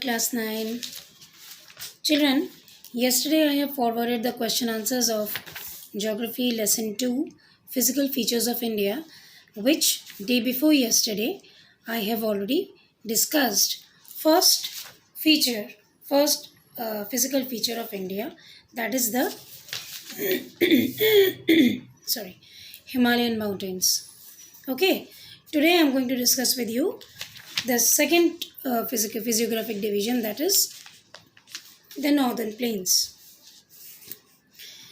Class 9. Children, yesterday I have forwarded the question answers of Geography Lesson 2, Physical Features of India, which day before yesterday I have already discussed. First physical feature of India, that is the Himalayan mountains. Okay, today I am going to discuss with you the second physiographic division, that is the northern plains.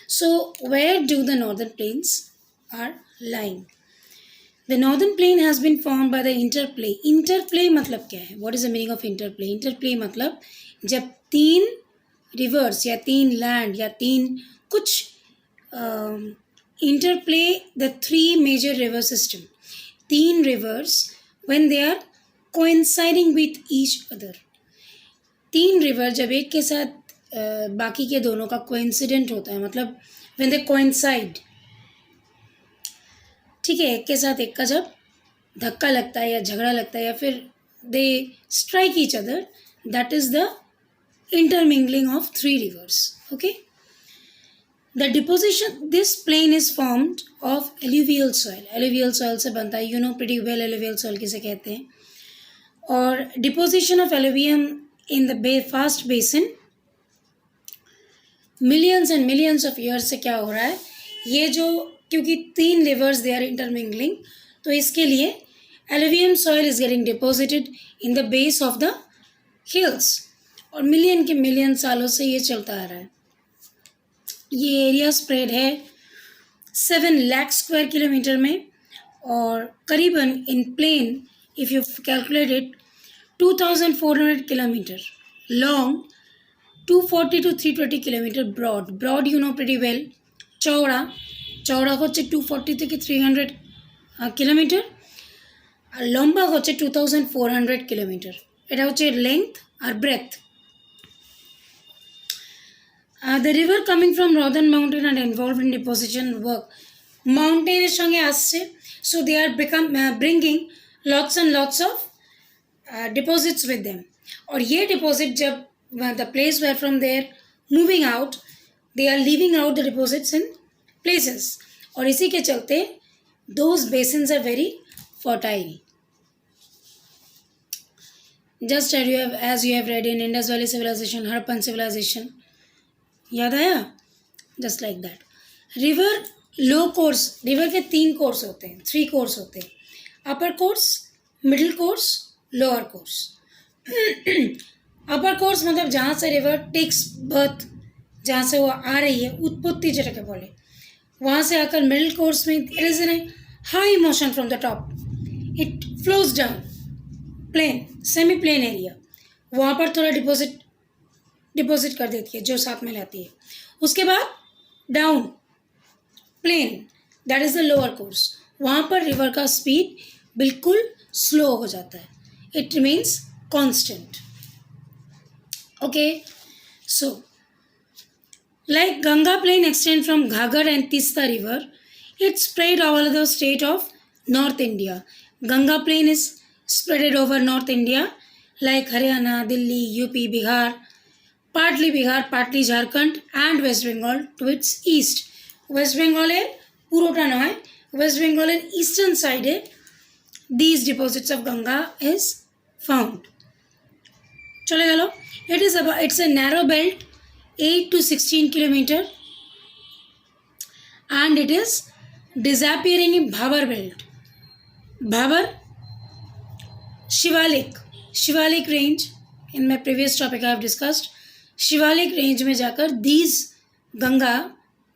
So where do the northern plains are lying? The northern plain has been formed by the interplay. Interplay मतलब क्या है? What is the meaning of interplay? Interplay मतलब जब तीन rivers या तीन land या तीन कुछ interplay the three major river system. तीन rivers when they are coinciding with each other. तीन रिवर जब एक के साथ बाकी के दोनों का कोइंसिडेंट होता है, मतलब व्हेन दे कोइंसाइड, ठीक है, एक के साथ एक का जब धक्का लगता है या झगड़ा लगता है या फिर they strike each other, that is the intermingling of three rivers. Okay, the deposition, this plain is formed of alluvial soil. Alluvial soil से बनता है, you know pretty well alluvial soil किसे कहते हैं. और deposition of alluvium in the fast basin millions and millions of years से क्या हो रहा है, ये जो क्योंकि तीन रिवर्स दे आर इंटरमिंगलिंग, तो इसके लिए alluvium soil is getting deposited in the base of the hills. और मिलियन के मिलियन सालों से ये चलता आ रहा है. ये एरिया स्प्रेड है 7 लाख स्क्वायर किलोमीटर में, और करीबन in plain if you calculate it 2400 kilometre long, 240 to 320 kilometre broad. Broad you know pretty well. চওড়া হচ্ছে 240 থেকে 300 কিলোমিটার, আর লম্বা হচ্ছে 2400 কিলোমিটার. এটা হচ্ছে লেংথ আর breadth. The river coming from northern mountain are involve in deposition work. মাউন্টেনের সঙ্গে আসছে, so they are bringing lots and lots of deposits with them. और ये डिपॉजिट जब the place where from there moving out, they are leaving out the deposits in places. और इसी के चलते those basins are very fertile. Just as you have read in Indus valley civilisation, Harappan civilisation, याद आया? Just like that. River low course, river के 3 course होते हैं, 3 course होते हैं. Upper course, middle course, lower course. Upper course मतलब जहाँ से रिवर टेक्स बर्थ, जहाँ से वो आ रही है, उत्पत्ति যেটাকে বলে, वहाँ से आकर मिडिल कोर्स में it is in high motion from the top, it flows down plain, semi plain area, वहाँ पर थोड़ा डिपॉजिट कर देती है जो साथ में लाती है. उसके बाद down plain, that is the lower course. वहाँ पर रिवर का स्पीड बिल्कुल स्लो हो जाता है, it remains constant. Okay, so like Ganga plain extend from Ghagar and Tista river, it's spread over the state of North India. Ganga plain is spread over North India like Haryana, Delhi, UP, Bihar, partly Jharkhand and West Bengal to its east. West Bengal এর পুরোটা নয়, West Bengal এর eastern side A these deposits of Ganga is found. চলে গেল. It's a narrow belt, 8 to 16 kilometer, and it is disappearing in Bhabar belt. Bhabar, Shivalik range, in my previous topic I have discussed. Shivalik range में जाकर these Ganga,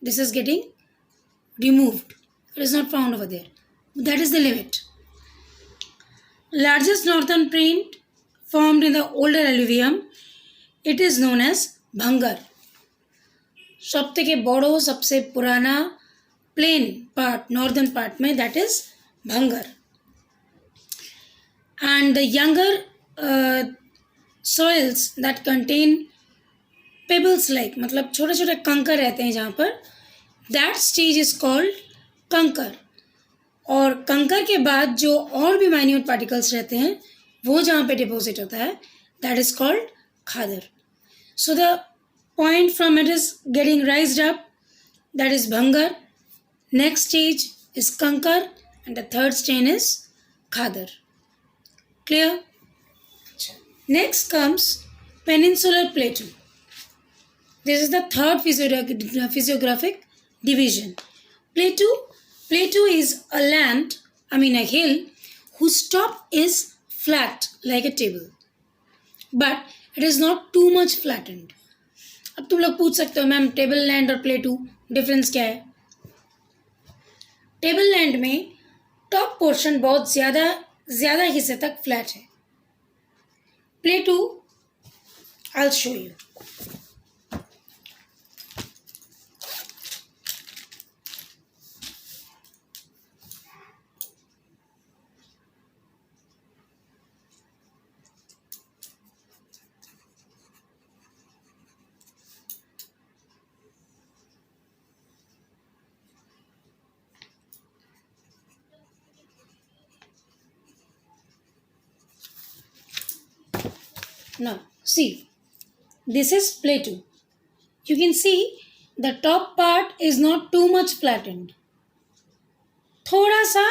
this is getting removed. It is not found over there. That is the limit. Largest northern plain formed in the older alluvium, it is known as Bhangar. सब থেকে বড় सबसे पुराना plain part, northern part में, that is Bhangar. And the younger soils that contain pebbles like, मतलब छोटे छोटे कंकर रहते हैं जहाँ पर, that stage is called कंकर. और कंकर के बाद जो और भी माइन्यूट पार्टिकल्स रहते हैं वो जहाँ पे डिपॉजिट होता है, that is called Khadar. So the point from it is getting raised up, that is Bhangar. Next stage is Kankar, and the third stage is Khadar. Clear? Next comes Peninsular Plateau. This is the third physiographic division. Plateau is a hill whose top is flat like a table, but it is not too much flattened. अब तुम लोग पूछ सकते हो ma'am table land और प्लेटू difference क्या है? Table land में टॉप पोर्शन बहुत ज़्यादा हिस्से तक फ्लैट है. प्लेटू I will show you. Now, see, this is plateau. You can see the top part is not too much flattened. थोड़ा सा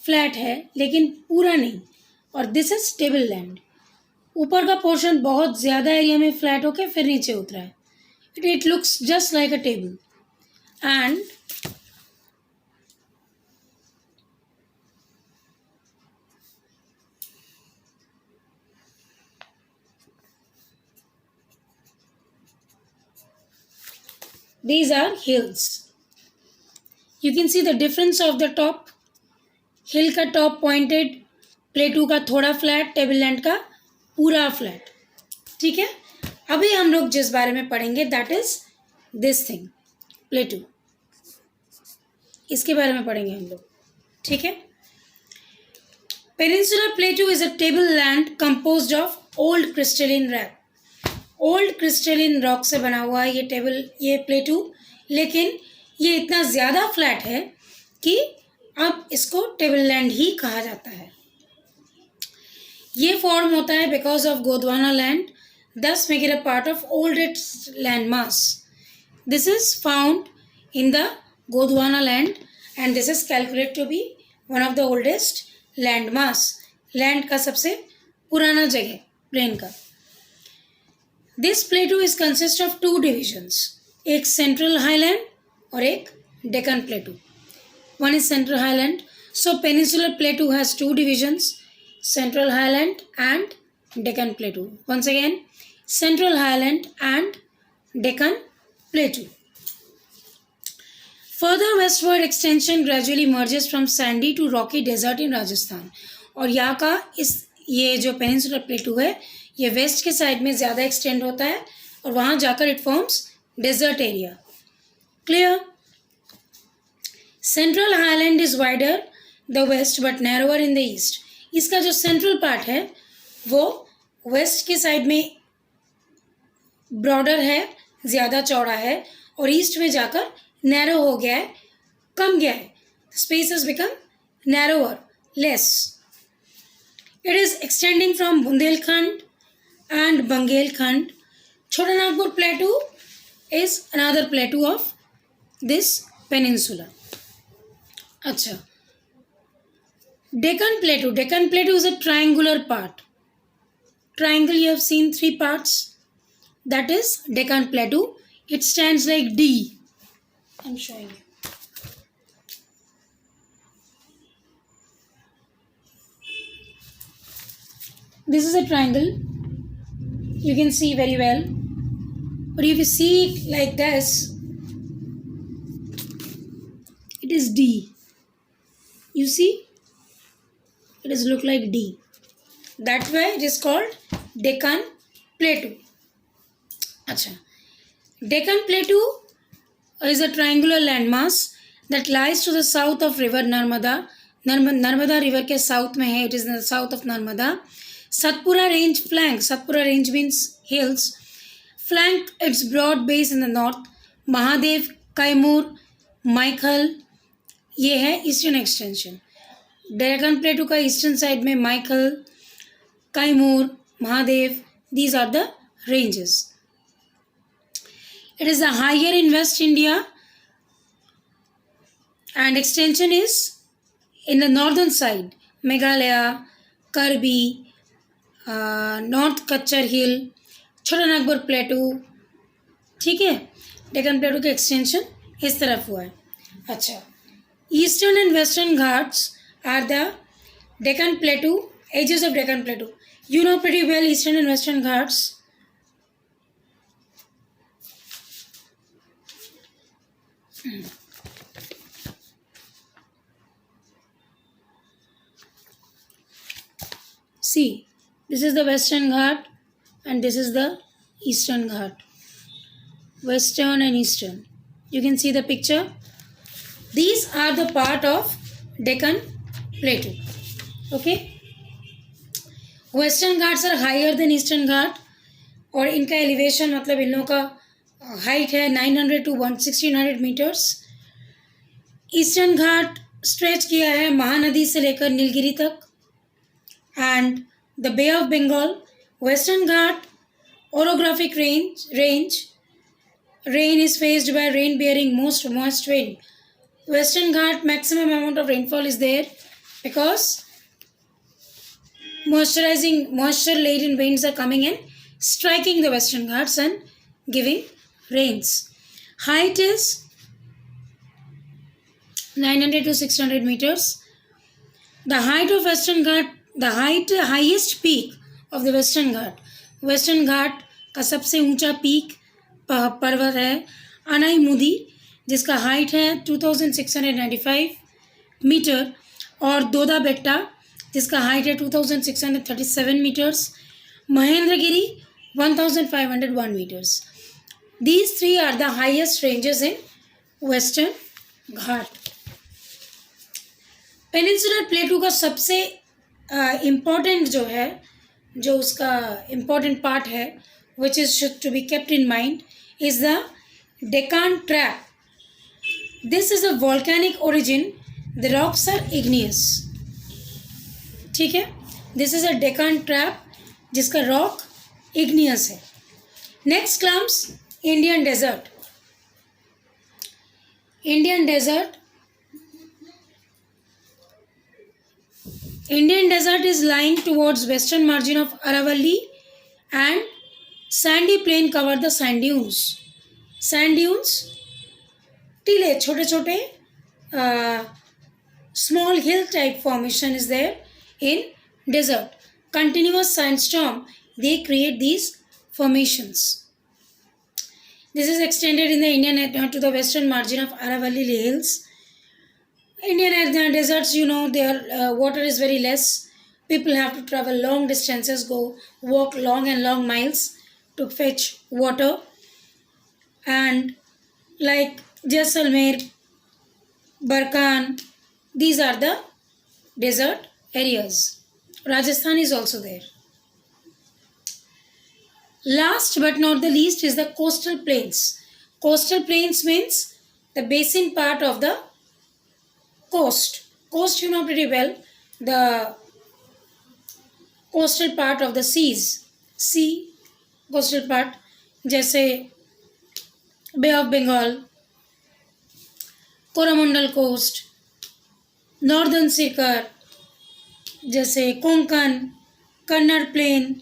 फ्लैट है लेकिन पूरा नहीं. और दिस इज टेबल लैंड. ऊपर का पोर्शन बहुत ज़्यादा एरिया में फ्लैट होके फिर नीचे उतरा है. It looks just like a table. And these are hills. You can see the difference of the top. हिल का टॉप पॉइंटेड, प्लेटू का थोड़ा फ्लैट, टेबल लैंड का पूरा फ्लैट. ठीक है. अभी हम लोग जिस बारे में पढ़ेंगे दैट इज दिस थिंग, प्लेटू. इसके बारे में पढ़ेंगे हम लोग. ठीक है. Peninsular प्लेटू is a table land composed of old crystalline rock. Old crystalline rock से बना हुआ है ये प्लेटू. लेकिन ये इतना ज़्यादा फ्लैट है कि अब इसको टेबल लैंड ही कहा जाता है. ये फॉर्म होता है because of Gondwana land, thus make it a part of oldest landmass. This is found in the Gondwana land and this is calculated to be one of the oldest landmass. Land का सबसे पुराना जगह plane का. This plateau is consist of two divisions. एक central highland और एक Deccan plateau. One is central highland. So peninsular plateau has two divisions, central highland and Deccan plateau. Once again, central highland and Deccan plateau. Further westward extension gradually merges from sandy to rocky desert in Rajasthan. और यहाँ का ये जो peninsular प्लेटू है ये waste के side में ज़्यादा एक्सटेंड होता है और वहाँ जाकर it forms desert area. Clear. Central highland is wider the west but narrower in the east. इसका जो सेंट्रल पार्ट है वो वेस्ट के साइड में ब्रॉडर है, ज़्यादा चौड़ा है, और ईस्ट में जाकर नैरो हो गया है, कम गया है. Space has become narrower, less. It is extending from Bundelkhand and Bundelkhand. Chota Nagpur plateau is another plateau of this peninsula. अच्छा. Deccan plateau. Deccan plateau is a triangular part. Triangle, you have seen three parts. That is Deccan plateau. It stands like D. I'm showing you. This is a triangle. You can see very well, but if you see it like this, it is D. You see, it is look like D. That way it is called Deccan Plateau. Acha. Deccan Plateau is a triangular landmass that lies to the south of river Narmada. Narmada river के south में है. It is in the south of Narmada. Satpura range flank. Satpura range means hills. Flank its broad base in the north. Mahadev, Kaimur, Maikal. ये है eastern extension. Deccan plateau का eastern side में Maikal, Kaimur, Mahadev, these are the ranges. It is the higher in West India and extension is in the northern side, Meghalaya, Karbi, North Kachar Hill, छोटा नागपुर प्लेटू, ठीक है, Deccan plateau का extension इस तरफ हुआ है. अच्छा, Eastern and Western Ghats are the Deccan plateau, edges of Deccan plateau. You know pretty well Eastern and Western Ghats. See, this is the Western Ghat and this is the Eastern Ghat. Western and Eastern. You can see the picture. These are the part of Deccan Plateau. Okay. Western Ghats are higher than eastern Ghat और इनका elevation मतलब इन लोगों का height है 900 to 1600 metres. Eastern Ghat stretch किया है महानदी से लेकर नीलगिरी तक and the Bay of Bengal. Western Ghat orographic range rain is faced by rain bearing most moist rain. Western Ghat maximum amount of rainfall is there because moisture laden winds are coming and striking the Western Ghats and giving rains. Height is 900 to 600 meters. The height of Western Ghat, the highest peak of the Western Ghat. Western Ghat का सबसे ऊंचा peak पर्वत है अनाई मुदी जिसका हाइट है 2695 metre और दोदा बेट्टा जिसका हाइट है 2637 metres. Mahendragiri 1501 metres. These three are the highest ranges in Western Ghat. Peninsular plateau का सबसे इम्पॉर्टेंट जो है जो उसका इम्पॉर्टेंट पार्ट है which is should to be kept in mind is the Deccan Trap. This is a volcanic origin. The rocks are igneous. ठीक है, This is a Deccan Trap जिसका rock igneous है. Next comes Indian Desert. Indian Desert. Indian Desert is lying towards western margin of Aravalli and sandy plain cover the sand dunes. Sand dunes टीले छोटे छोटे small hill type formation is there in desert. Continuous sandstorm they create these formations. This is extended in the Indian to the western margin of Aravalli Hills. Indian deserts, you know, their water is very less. People have to travel long distances, walk long and long miles to fetch water. And like Jaisalmer, Barkan, these are the desert areas. Rajasthan is also there. Last but not the least is the coastal plains. Coastal plains means the basin part of the coast. Coast you know pretty well. The coastal part of the seas. Sea coastal part जैसे Bay of Bengal, Coromandel coast, Northern Sikar, जैसे Konkan, Kannada plain,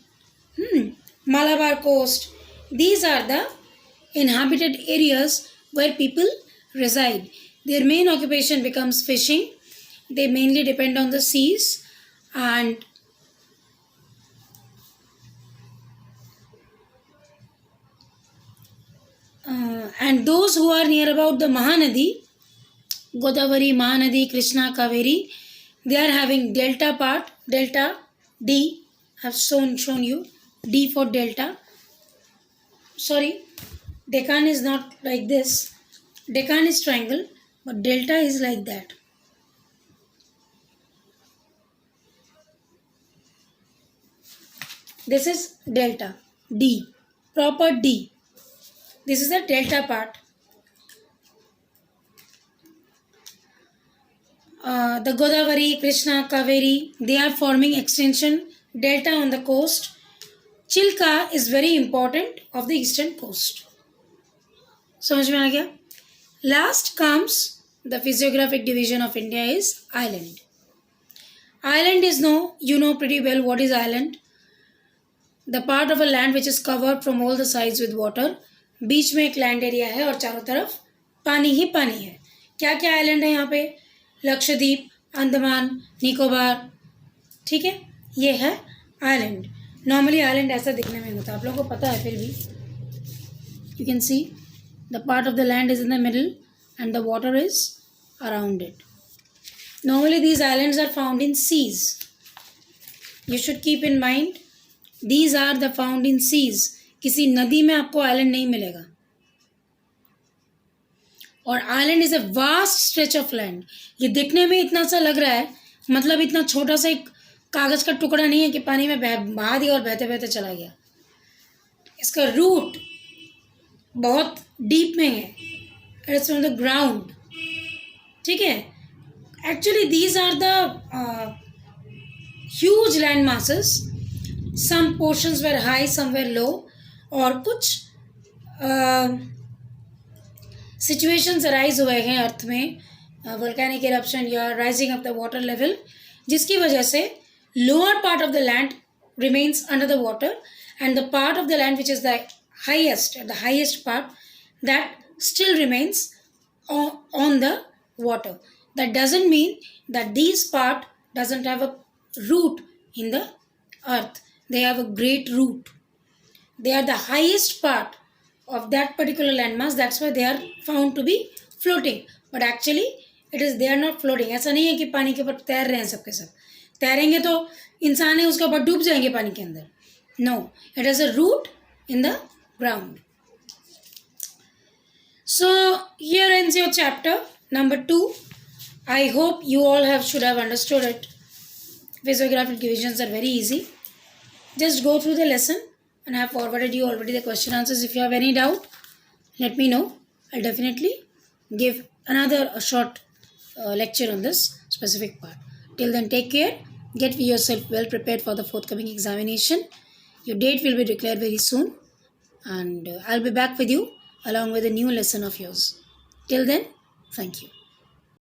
Malabar coast. These are the inhabited areas where people reside. Their main occupation becomes fishing. They mainly depend on the seas and those who are near about the Mahanadi, Godavari, Mahanadi, Krishna, Kaveri, they are having delta part, delta D. I have shown you D for delta. Sorry, Deccan is not like this. Deccan is triangle, but delta is like that. This is delta D, proper D. This is the delta part. The Godavari, Krishna, Kaveri, they are forming extension delta on the coast. Chilka is very important of the eastern coast. समझ में आ गया. Last comes the physiographic division of India is island. Island is you know pretty well what is island. The part of a land which is covered from all the sides with water. बीच में एक land area है और चारों तरफ पानी ही पानी है. क्या क्या आइलैंड है यहाँ पे? लक्षद्वीप, अंडमान, निकोबार. ठीक है, ये है आइलैंड. नॉर्मली आइलैंड ऐसा दिखने में होता है, आप लोगों को पता है. फिर भी you can see the part of the land is in the middle and the water is around it. Normally these islands are found in seas. You should keep in mind these are the found in seas. किसी नदी में आपको island नहीं मिलेगा. और island is a vast stretch of land. ये दिखने में इतना सा लग रहा है, मतलब इतना छोटा सा एक कागज का टुकड़ा नहीं है कि पानी में बहा दिया और बहते बहते चला गया. इसका रूट बहुत डीप में है. It's from the ground. ठीक है. Actually, these are the huge land masses. Some portions were high, some were low. और कुछ situations arise हुए हैं अर्थ में, volcanic eruption या rising of the water level, जिसकी वजह से lower part of the land remains under the water and the part of the land which is the highest part, that still remains on the water. That doesn't mean that these part doesn't have a root in the earth. They have a great root. They are the highest part of that particular landmass. That's why they are found to be floating. But actually, they are not floating. ऐसा नहीं है कि पानी के ऊपर तैर रहे हैं सबके सब. तैरेंगे तो इंसान है उसके ऊपर डूब जाएंगे पानी के अंदर. No, it has a root in the ground. So here ends your chapter number 2. I hope you all should have understood it. Physiographic divisions are very easy. Just go through the lesson, and I have forwarded you already the question answers. If you have any doubt, let me know. I'll definitely give another short lecture on this specific part. Till then, take care. Get yourself well prepared for the forthcoming examination. Your date will be declared very soon, and I'll be back with you along with a new lesson of yours. Till then, thank you.